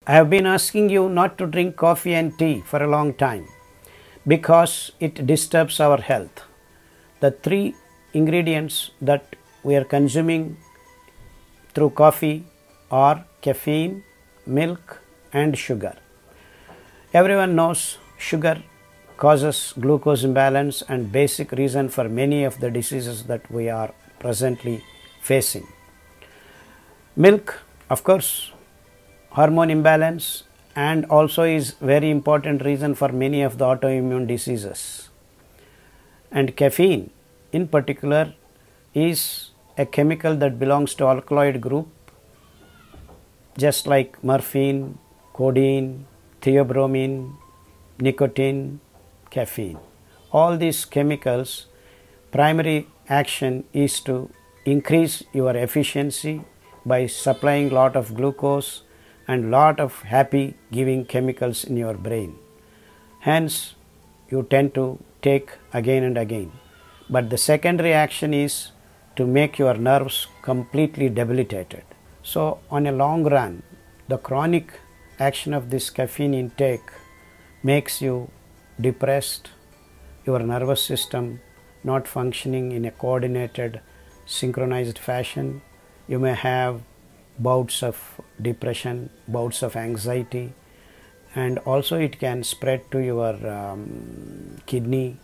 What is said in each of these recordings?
I have been asking you not to drink coffee and tea for a long time because it disturbs our health. The three ingredients that we are consuming through coffee are caffeine, milk and sugar. Everyone knows sugar causes glucose imbalance and basic reason for many of the diseases that we are presently facing. Milk, of course, hormone imbalance, and also is very important reason for many of the autoimmune diseases. And caffeine in particular is a chemical that belongs to alkaloid group, just like morphine, codeine, theobromine, nicotine, caffeine. All these chemicals primary action is to increase your efficiency by supplying lot of glucose and lot of happy giving chemicals in your brain. Hence you tend to take again and again. But the secondary action is to make your nerves completely debilitated. So on a long run, the chronic action of this caffeine intake makes you depressed, your nervous system not functioning in a coordinated, synchronized fashion. You may have bouts of depression, bouts of anxiety, and also it can spread to your kidney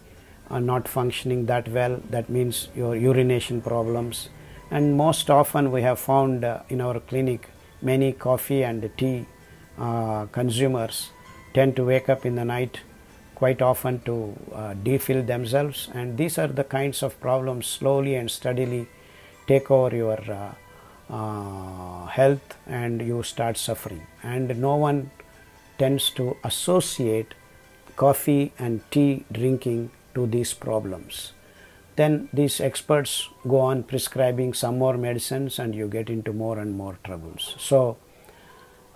not functioning that well. That means your urination problems. And most often we have found in our clinic many coffee and tea consumers tend to wake up in the night quite often to defill themselves, and these are the kinds of problems slowly and steadily take over your health and you start suffering. And no one tends to associate coffee and tea drinking to these problems. Then these experts go on prescribing some more medicines and you get into more and more troubles. So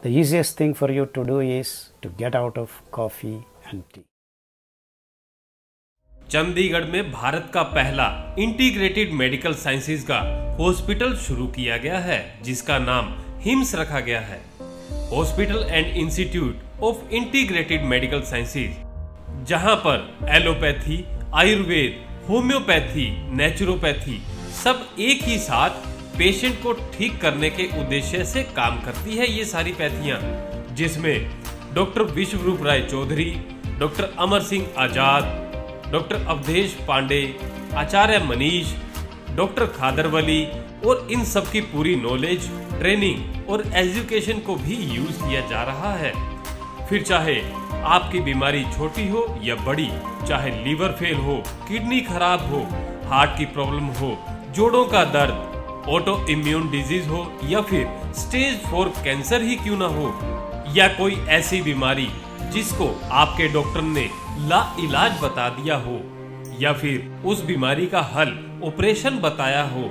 the easiest thing for you to do is to get out of coffee and tea. Chandigarh में भारत का पहला integrated medical sciences का hospital शुरू किया गया है, जिसका नाम हिम्स रखा गया है। Hospital and institute of integrated medical sciences, जहां पर एलोपैथी, आयुर्वेद, होम्योपैथी, नेचुरोपैथी सब एक ही साथ पेशेंट को ठीक करने के उद्देश्य से काम करती है। ये सारी पैथियां, जिसमें डॉक्टर विश्वरूप राय चौधरी, डॉक्टर अमर सिंह आजाद, डॉक्टर अवधेश पांडे, आचार्य मनीष, डॉक्टर खादरवली और इन सब की पूरी नॉलेज, ट्रेनिंग और एजुकेशन को भी यूज किया जा रहा है। फिर चाहे आपकी बीमारी छोटी हो या बड़ी, चाहे लीवर फेल हो, किडनी खराब हो, हार्ट की प्रॉब्लम हो, जोड़ों का दर्द, ऑटो इम्यून डिजीज हो या फिर स्टेज 4 कैंसर ही क्यों ना हो, या कोई ऐसी बीमारी जिसको आपके डॉक्टर ने लाइलाज बता दिया हो, या फिर उस बीमारी का हल ऑपरेशन बताया हो,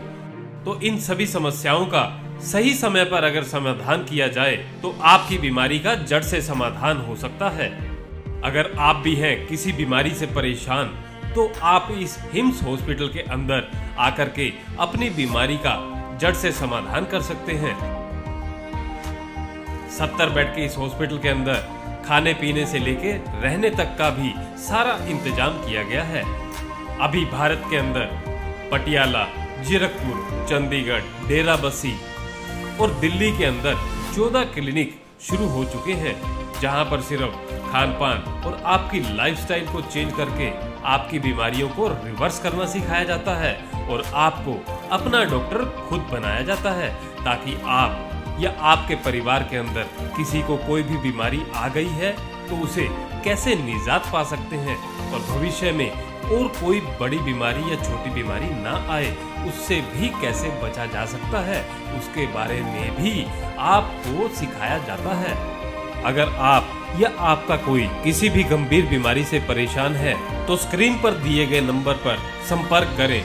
तो इन सभी समस्याओं का सही समय पर अगर समाधान किया जाए तो आपकी बीमारी का जड़ से समाधान हो सकता है। अगर आप भी हैं किसी बीमारी से परेशान, तो आप इस हिम्स हॉस्पिटल के अंदर आकर के अपनी बीमारी का जड़ से समाधान कर सकते हैं। 70 बेड के इस हॉस्पिटल के अंदर खाने पीने से लेके रहने तक का भी सारा इंतजाम किया गया है। अभी भारत के अंदर पटियाला, जीरकपुर, चंडीगढ़, डेराबस्सी और दिल्ली के अंदर 14 क्लिनिक शुरू हो चुके हैं, जहां पर सिर्फ खान पान और आपकी लाइफस्टाइल को चेंज करके आपकी बीमारियों को रिवर्स करना सिखाया जाता है और आपको अपना डॉक्टर खुद बनाया जाता है, ताकि आप या आपके परिवार के अंदर किसी को कोई भी बीमारी आ गई है तो उसे कैसे निजात पा सकते हैं और भविष्य में और कोई बड़ी बीमारी या छोटी बीमारी ना आए, उससे भी कैसे बचा जा सकता है, उसके बारे में भी आपको सिखाया जाता है। अगर आप या आपका कोई किसी भी गंभीर बीमारी से परेशान है तो स्क्रीन पर दिए गए नंबर पर संपर्क करें